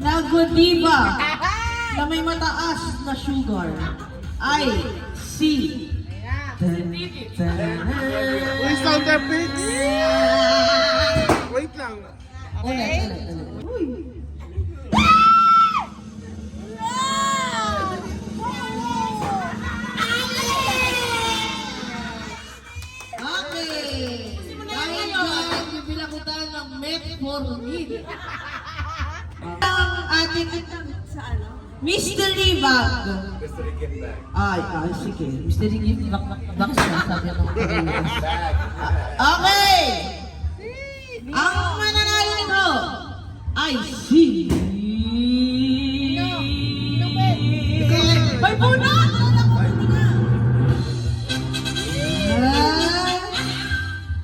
na Godiva na may mataas na sugar ay si... Uy, sound effects! Wait lang. Ulit. Okay. Dahil dyan, bibilang ko tayo ng metformin. Ang ating mystery bag. Mystery gift bag. Ay, sige. Mystery gift bag siya. Sabi ako. Okay. Ang mananalo nito ay si... May puna!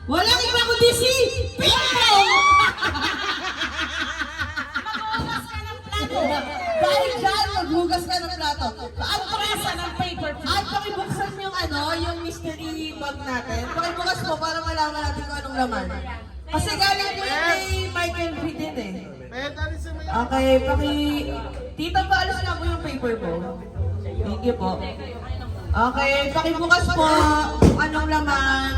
Walang iba kundi si Pino! Maghugas ka ng plato. Dahil dyan, maghugas ka ng plato. At Presa ng paper. At pakibuksan yung yung mystery bag natin. Pakibukas mo para malaman natin kung anong laman. Kasi galing mo yung kay Michael V din eh. Okay, Tita, paalis na po yung paper mo. Thank you po. Okay, pakibukas po kung anong laman.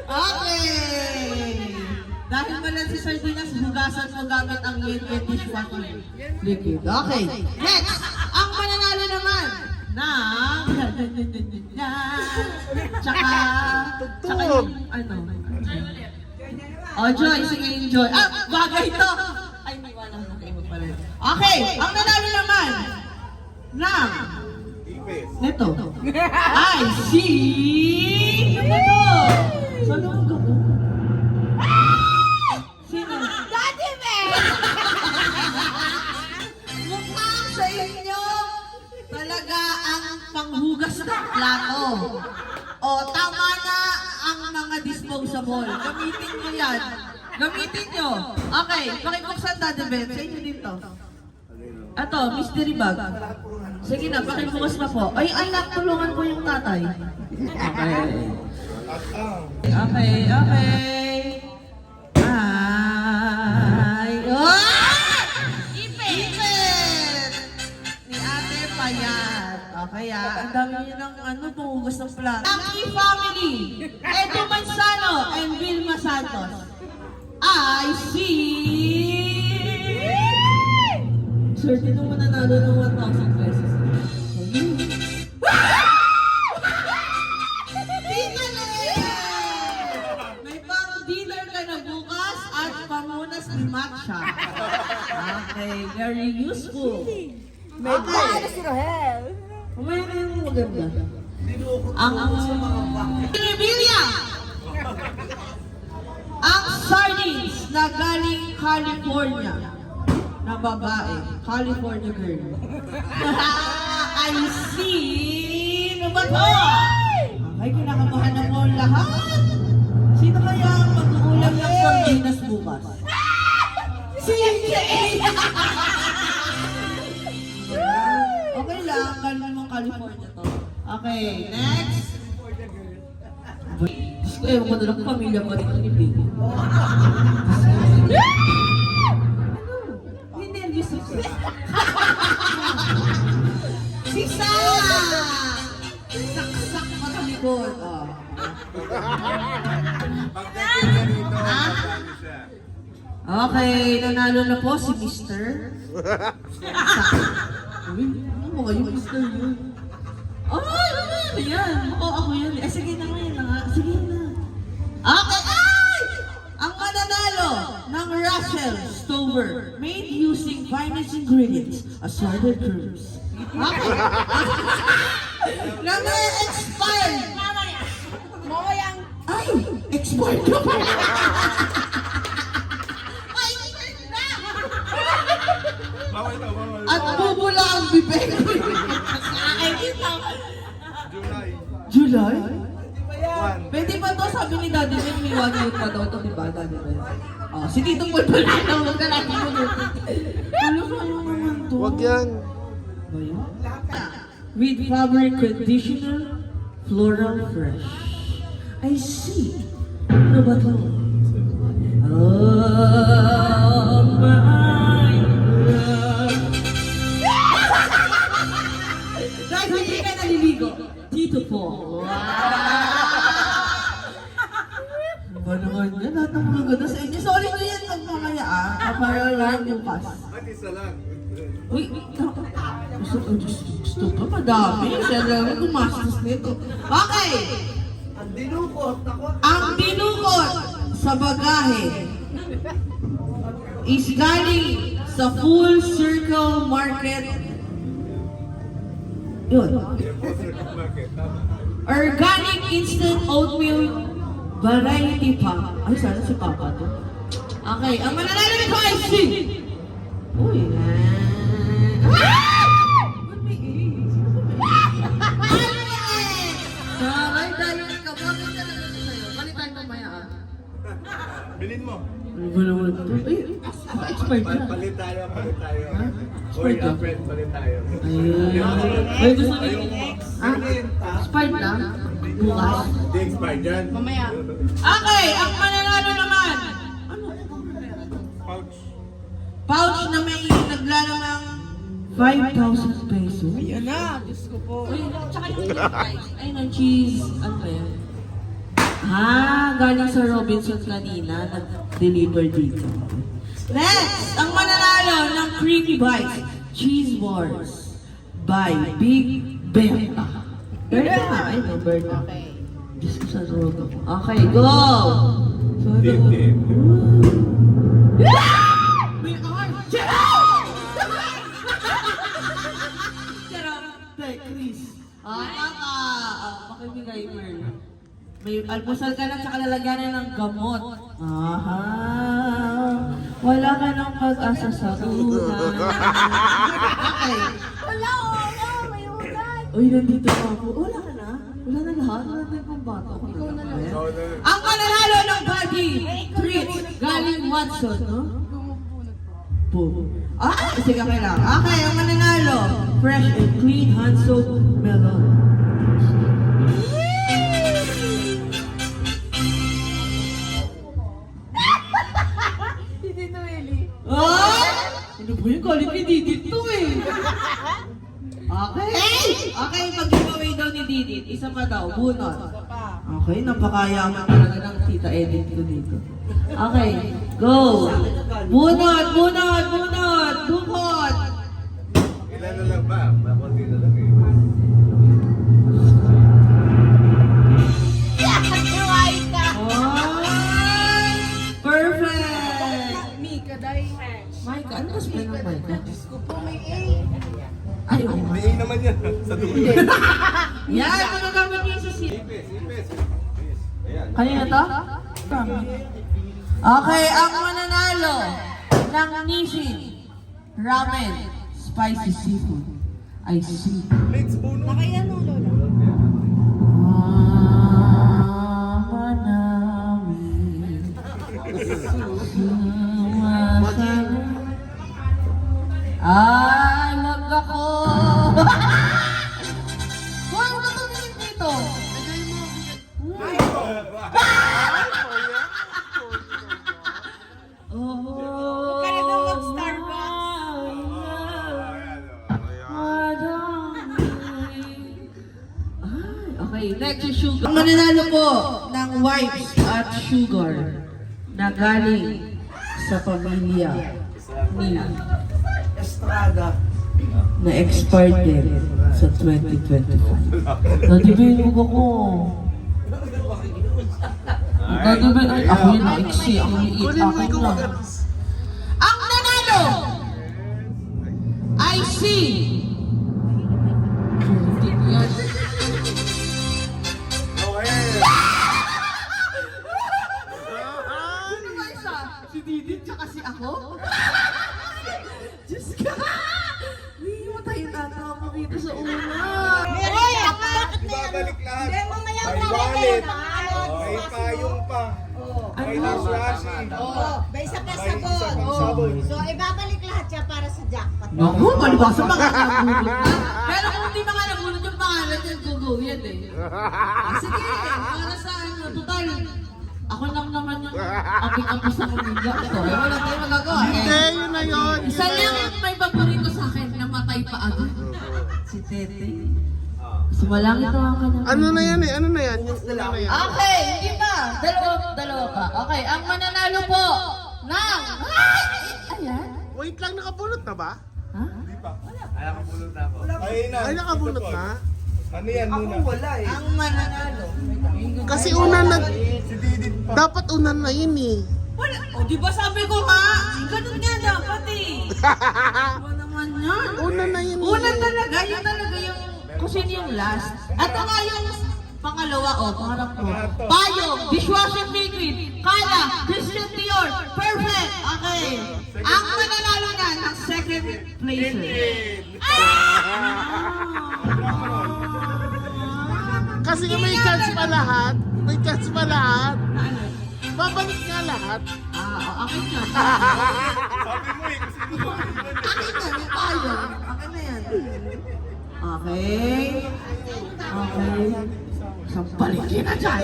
Okay! Dahil malan si Sardinas, hugasan mo gamit ang Liquid Dishwasher Liquid. Okay, next! Ang mananalo naman ng... Tsaka yung Oh, Joy, sige yung Joy. Ah, bagay to! Ay, may wala na kayo pala. Okay, ang nanalo naman ng... Neto. Ay, si... Neto! Saan ako gabo? Sino? Daddy Bear! Mukhang sa inyo talaga ang panghugas ng plato. O, tama na ang mga disposable. Gamitin nyo yan. Gamitin nyo. Okay, pakibuksan Daddy Ben. Sa inyo dito. Ato, mystery bag. Sige na, pakibukas na po. Ay, anak, tulungan ko yung tatay. Okay. Ay, Ipit! Ni Ate Payat. Okay, ang dami nyo ng panghugas ng plato. Lucky Family, Edo Manzano and Vilma Santos. I see... Sir, dito mo nanalo ng 1,000 pesos. May pang-dinner ka na bukas at pangunas ni Matcha. Okay, very useful. May paano si Rohel? Kumaya na yung maganda. Ang Bibilya! Ang sardines na galing California na babae. California girl. I see! Ano ba to? Okay, kinakabahan na po lahat. Sino kaya ang mag-uulam ng sardinas bukas? Si Okay lang, galing mong California to. Okay, next. Diyos ko, ewan ko na lang pamilya pa rin ni Big. Hindi, nervous ako. Sisa! Saksak pa sa likod. Oh. Okay, nanalo na po si Mr. Uy, ano mo kayo, Mr. yun? Ay, ano yan? Ako yan. Sige na nga, sige na. Okay, ay! Ang mananalo ng Russell Stover made using finest ingredients, assorted herbs. Okay. Na may expired. Mamaya ang... Ay, expired na pala. Ay, expired na. At bubula ang bibig. Ay, ito. July? Pwede ba to? Sabi ni Daddy Ben, may 1 year pa daw ito, diba, Daddy Ben? Oh, si Tito Pulpul na daw, huwag ka natin mo dito. Ano ba yung naman to? Wag yan. Ba yun? With fabric conditioner, floral fresh. I see. Ano ba to? Oh. naman yan, lahat ng mga ganda sa inyo. Sorry ko yan pag mamaya kaparalan bukas. At isa lang. Uy, gusto pa madami. Siya lang gumastos nito. Okay! Ang dinukot sa bagahe is galing sa Full Circle Market. Yun. Market, tama. Organic instant oatmeal variety pack. Ay, sana si Papa to. Okay, ang mananalo nito ay si... Uy. Ba't may A? Sino ba may A? Taray, dahil ka. Bakit ka lang ito sa'yo? Balitan mo maya ah. Bilhin mo. Ano ba naman ito? Ay, expired na. Palit tayo, palit tayo. Ha? Uy, Expired na. friend, palit tayo. Ayun. Ay, gusto niyo. Ah, expired na? Bukas? Hindi expired yan. Mamaya. Okay, ang mananalo naman. Ano? Pouch. Pouch na may naglalang ng 5,000 pesos. Ayan na, Diyos ko po. Uy, tsaka yung price. Ay, ng cheese. Ano ba yan? Galing sa Robinson kanina. Nag-deliver dito. Next, ang mananalo ng Creamy Bites Cheese Wars by Big Berta. Berta nga. Ay, no, Berta. Okay. Diyos ko sa rogo. Okay, go! Tip, tip. May arm! Charot! Charot! Chris. Makibigay mo. May almusal ka na tsaka lalagyan ng gamot. Aha. Wala ka ng pag-asa sa ulan. Okay. Wala, may ulan. Uy, nandito pa ako. Wala ka na? Wala na lahat? Wala na yung pambato. Ikaw na lang. Ikaw na. Ang mananalo ng body treat galing Watson, no? Boom. Sige, okay lang. Okay, ang mananalo. Fresh and clean hand soap melon. Hindi to, Eli. Ay! Ano ba yung galing ni Didit to eh? Okay. Okay, pag-giveaway daw ni Didit. Isa pa daw, bunot. Pa. Okay, napakayaman talaga ng tita edit ko dito. Okay, go! Bunot! Bunot! Bunot! Bunot! Ilan na lang ba? Makunti na lang eh. Kumain ka. Ay! Perfect! Mika, dahil. Mike, ano mas pa ng Mike? Diyos ko po, may A. Ay, oo. May A naman yan. Sa dulo. Yan, ano gamit niyo sa seat? Ipis, ipis. Ayan. Kanina to? Okay, ang mananalo ng Nissin Ramen Spicy Seafood ay si Mix bunot. Nakaya nung lolo. Mama namin sumasama. Ay, wag ako. Huwag ka tumingin dito. Oh, ka rin daw mag-Starbucks. Okay, next is sugar. Ang mananalo po ng wipes at sugar na galing sa pamilya ni Estrada na expired din sa 2025. Nadibin mo ko. Nadibin, ay ako yun na-exi. Ang liit akin lang. Ang nanalo ay si Sino ba isa? Si Didit tsaka si ako? Diyos ka! Hindi matayin ata ako dito sa una. Hoy, bakit na yan? Ibabalik lahat. Hindi, mamaya May na wallet. kayo. May payong pa. May Ano? dishwashing. May isa pa May isa sabon. pang sabon. So, ibabalik lahat siya para sa jackpot. Naku, palibasa mga nabulot na. Pero kung hindi mga nabulot yung pangalan yung gugo yan eh. Sige, para sa ano, total. Ako lang naman yung apik-apik sa pamilya ko. Wala tayong magagawa. yun na yun. Isa lang yung may paborito sa akin, namatay pa agad. Si Tete. Sumalang ito ang kanyang... Ano na yan eh? Ano na yan? Yung una na yan. Okay, hindi pa. Dalawa pa. Okay, ang mananalo po ng... Ayan. Wait lang, nakabulot na ba? Ha? Ay nakabulot na. Ano yan muna? Ang mananalo. Kasi una na... Dapat una na yun eh. Wala. O, di ba sabi ko nga? Ganun nga dapat eh. Ano naman yan? Una na yun eh. Una talaga. Yun talaga yung... Kung sino yung last. At ito nga yung pangalawa, pangarap ko. Payong, dishwashing liquid, Kala, Christian Dior, perfect. Okay. Ang mananalo na ng second placer. Kasi may chance pa lahat. May chance pa lahat. Babalik nga lahat. Akin na. Sabi mo eh, kasi Akin na, yung payong. Akin na yan. Okay. Okay. Isang balikin na dyan.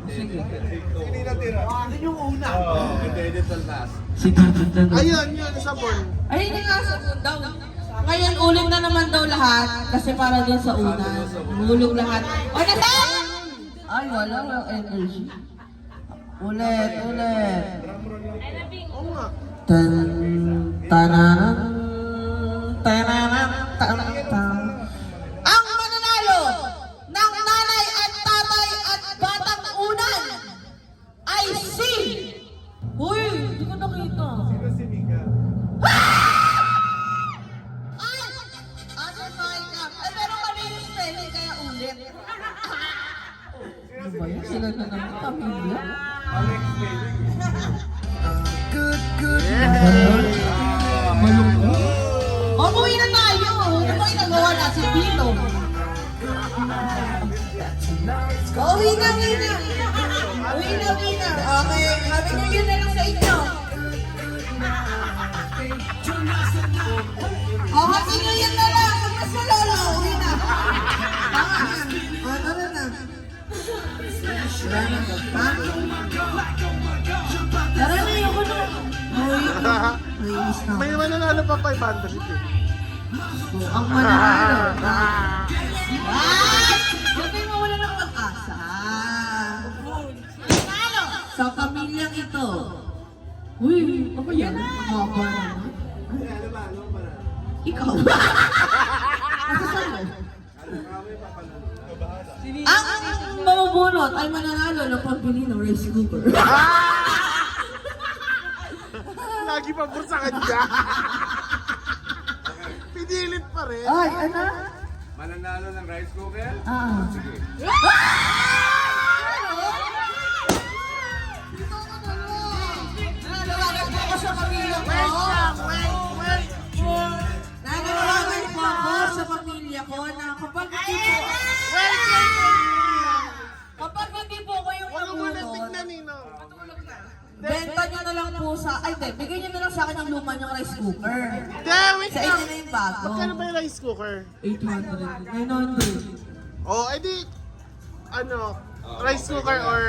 Sige. Hindi natira. Akin yung una. Oo, edited last. Si Tatan. Ayun, yun, sabon. Ay, hindi nga sa daw. Ngayon, ulit na naman daw lahat kasi para din sa una. Hulog lahat. O, nasan? Ay, wala energy. Ulit. Oo nga. Ang mananalo ng nanay at tatay at batang unan ay si... Uy, hindi ko nakita. Sino si Mika? Ay! Ano my God? Ay, pero mali yung spelling, kaya ulit. Ano ba yan? Sila na naman pamilya? Alex Bailey. Malungkot. Mabuhay na tayo! Ano ba yung nagawa na si Pito? Uwi na! Okay, Happy New Year na lang sa inyo. Happy New Year na lang! Mas na lolo, uwi na. Tama na. Ano na? Tara na, ayoko na. Nainis na. May mananalo pa 500 eh. Ang mananalo. Huwag kayo mawala ng pag-asa. Manalo! Sa pamilyang ito. Uy, ako yan. Haba naman. Ikaw. Nasasalo. Ang mamubunot ay mananalo ng pagbili ng rice cooker. Lagi pa sa kanya. Pinilit pa rin. Ay, ano? Mananalo ng rice cooker? Sige. Nananawagan po ako sa pamilya ko. Nananawagan po ako sa pamilya ko na kapag hindi po ko yung Wala mo na nabunot, tignan Nino. benta nyo na lang po sa, ay hindi, bigay nyo na lang sa akin yung luma nyong rice cooker. Wait Sa lang. inyo na yung bago. Magkano ba yung rice cooker? 800. 900. Oh, edi rice cooker or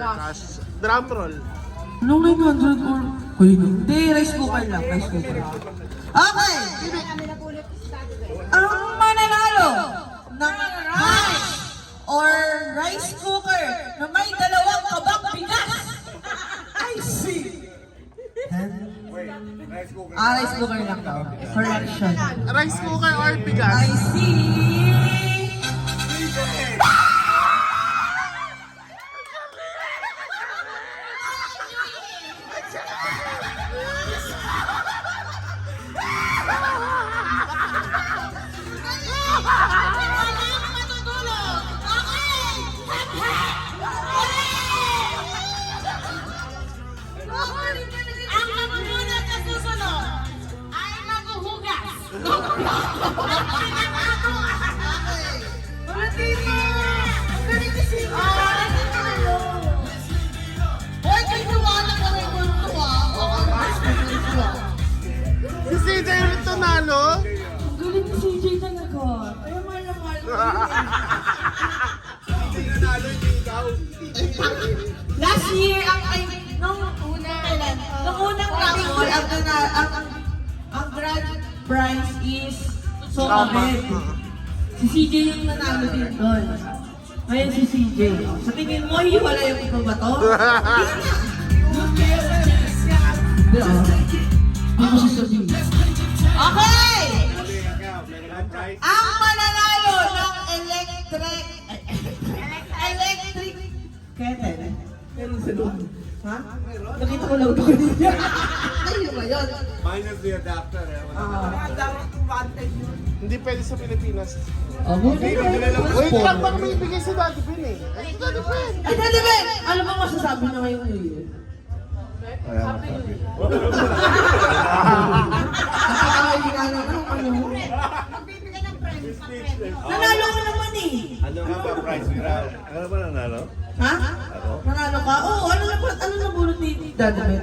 cash. Drum roll. Anong 900 or... Hindi, rice cooker lang. Rice cooker. Okay! Ang mananalo ng rice or rice cooker na may dalawang kabang bigas ay si... Rice cooker lang daw. Correction. Rice cooker or I bigas? see... Ang mamunod na susunod ay maghuhugas. Si CJ ulit tonalo? Ang galing ni CJ talaga. Ay, mahal na mahal. Last year, nung unang raffle, ang grand prize is so Tama. big. Si CJ yung nanalo din doon. Ngayon si CJ. Sa tingin mo, hiwalay yung ba to? Hindi Hindi ko sasabihin. Okay! Ang mananalo ng electric kettle. Meron sa loob. Ha? Nakita ko lang ito kanina. Ayun ba yun? Minus the adapter eh. Hindi pwede sa Pilipinas. Wait Wait lang, baka may ibigay si Daddy Ben eh. Ay, Daddy Ben! Ay, Daddy Ben! Ano ba masasabi na ngayong New Year? Happy New Year. Magbibigay ng friends. Nanalo ka naman eh. Ano nga ba price nila? Ano ba nanalo? Ha? Nanalo ka? Oo, ano na bulot ni Daddy Ben?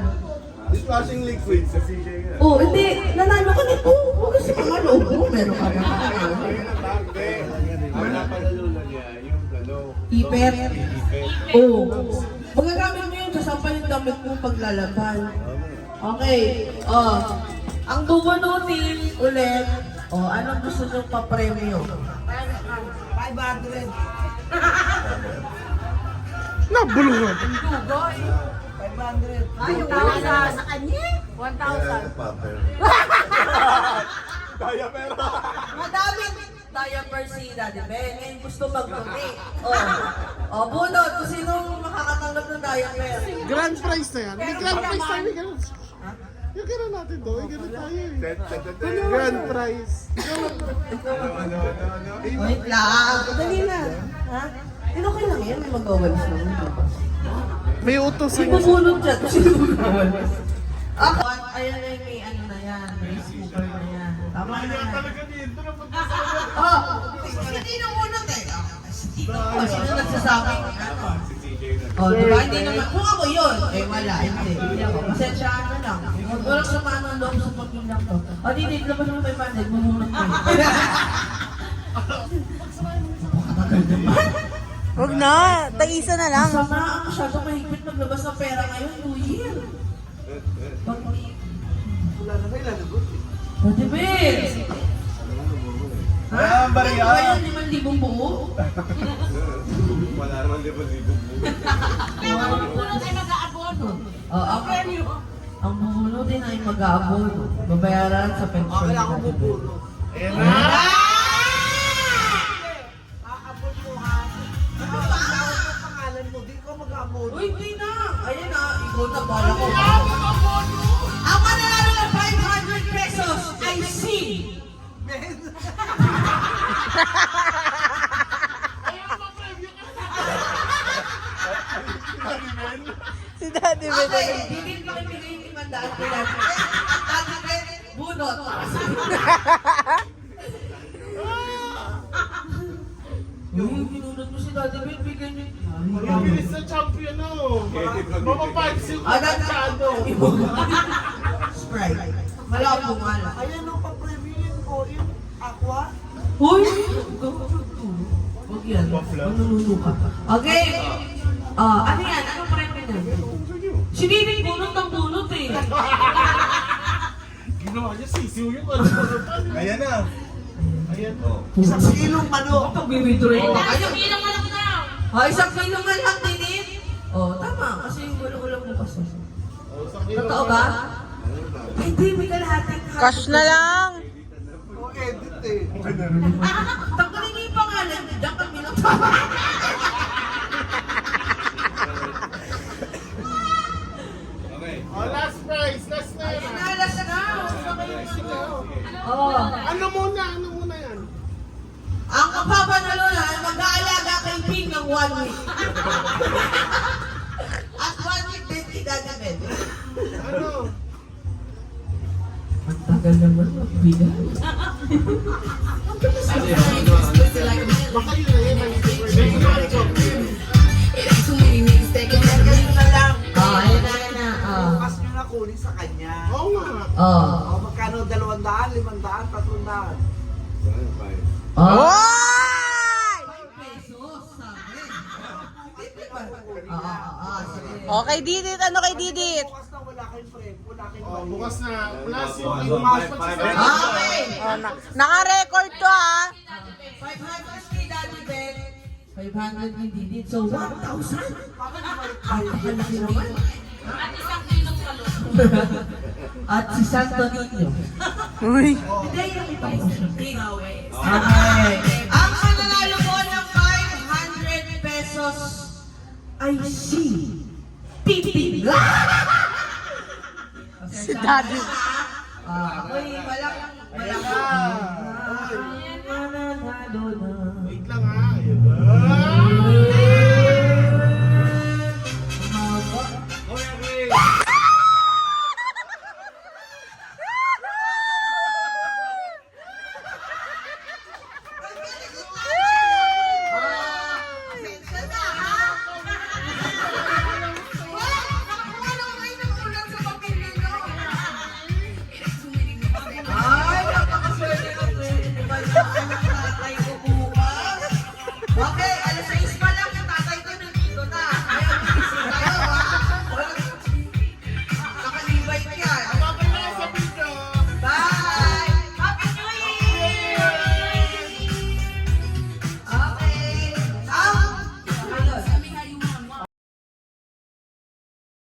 Dishwashing liquid sa CJ nga. Oo, hindi. Nanalo ka nito. Huwag kasi mga loob mo. Meron ka naman. Ayun ang bagde. Ang napanalunan niya, yung ano, Ipet. ipet. Oo. Magagamit mo yun, kasampay yung damit mo paglalaban. Okay. Ang bubunutin ulit. Anong gusto nyo pa-premyo? 500. Nabulungan. 500. Ay, yung tawag sa kanya? 1,000. Paper. Kaya pero. Madaming diaper si Daddy Ben. Ngayon gusto mag-donate. Bunot. Kung sinong makakatanggap ng diaper. Grand prize na yan. May grand prize tayo. May grand yung gano'n natin to. May gano'n tayo eh. Grand prize. Ano. Wait lang. Dali na. Ha? Okay lang yan. May mag-awalis lang. May utos Sino bunot dyan? Sino mag-awalis? Ako, ayan na yung may ano na yan. May cooker na yan. Tama na yan. Hindi na unang eh. Sino nagsasabing ano? Diba? Hindi naman. Kung ako yun, wala. Hindi ako. Pasensyahan na lang. Walang sama ng loob sa pagbilang to. Hindi, labas mo may pandeg. Mamunod ko. Huwag na, taisa na lang. Sama ang masyadong mahigpit maglabas ng pera ngayon, New Year. Wala na kayo lalagot eh. Pwede ba eh? Ha? Ang bariya. Ano ba yun? 5,000 buo? Wala naman libo-libo. Kaya magbubulot ay mag-aabono. Okay. Ang bubulot din ay mag-aabono. Babayaran sa pensyon. Okay lang ang bubulot. Ayan na. Uy, hindi na! Ayan na, ikaw na bala ko. Ang mananalo ng 500 pesos ay si... Si Daddy Ben. Okay, hindi ko ibigay yung 500 ko yan. Daddy Ben, bunot. Uy, binunot mo si Daddy Ben, bigay niyo. Mabilis na champion no. Mapapansin ko Ano? na ano. Sprite. Malabo nga lang. Ayan ang pa-preview ko, yung aqua. Uy! Huwag yan. Manunulu ka. Okay. Ano yan? Anong premyo na? Si Bibi, bunot ng bunot eh. Ginawa niya sisiw yung ano. Ayan na. Ayan. Isang kilong manok. Pag bibidray ka. Ayun, ilang anak na. Isang kilo nga lang din. Tama. Kasi yung ulam mo kasi. Totoo ba? Hindi, may kalahating Cash na lang. O edit eh. Tanggalin niyo yung pangalan. Diyan kami lang. Oh, last prize. Last na yan. Inalas na. Ano muna yan? Ang kapapanalo na ay mag-aalaga kay Ping ng 1 week. At 1 week din si Daddy Ben. Ano? Ang tagal naman magbigay. Baka yun na yan. Galing na lang. Ayun na. Bukas nyo na kunin sa kanya. Oo nga. O magkano 200, 500, 300. Oy! 5 pesos, sabi. Sige. Okay, Didit. Ano kay Didit? Bukas na wala wala kayong frame, wala kayong Oh, bayad. bukas na. Plus yung Bukas, ibumas five, pa five, sa Okay. Oh, naka-record to ah. 500 kay Daddy Ben. 500 hindi din. So, 1,000. Bakit balik Ay, tayo? halaki naman. At isang kilong palo. At si Santo Niño. Uy. Hindi, yung iba ko. Giveaway. Okay. Ang mananalo po ng 500 pesos ay si Pipi. Si Daddy. Ako'y walang mananalo ng